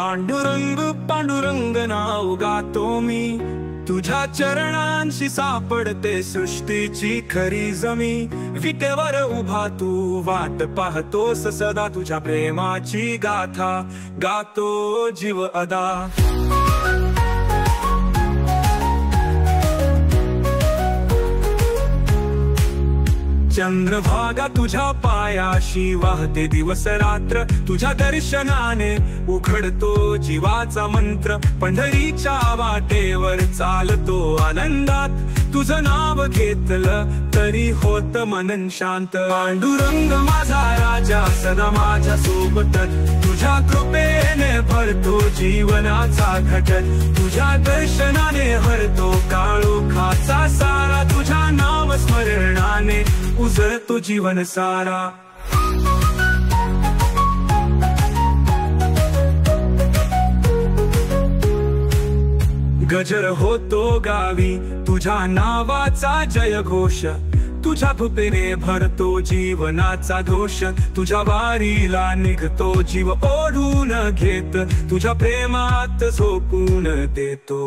पांडुरंग पांडुरंग नाव गातो मी, तुझ्या चरणांशी सापडते सृष्टीची खरी जमी। विटेवर उभा तू वाट पाहतोस सदा, तुझ्या प्रेमाची गाथा गातो जीव अदा। चंद्रभागा तुझ्या पायाशी वाहते दिवस रात्र, तुझ्या दर्शनाने उघडतो जीवाचा मंत्र। पंढरीच्या वाटेवर चालतो आनंदात, तुझं नाव घेतलं तरी होत मनन शांत। पांडुरंग माझा राजा सदा माझ्या सोबतच, तुझ्या कृपेने भरतो जीवनाचा घटत। तुझ्या दर्शनाने हरतो काळोखाचा सारा, तुझ्या नाम स्मरणाने उजळतो जीवन सारा। गजर होतो गावी तुझ्या नावाचा जयघोष, तुझ्या कृपेने भरतो जीवनाचा दोष। तुझ्या वारीला निघतो जीव ओढून घेत, तुझ्या प्रेमात झोपून देतो।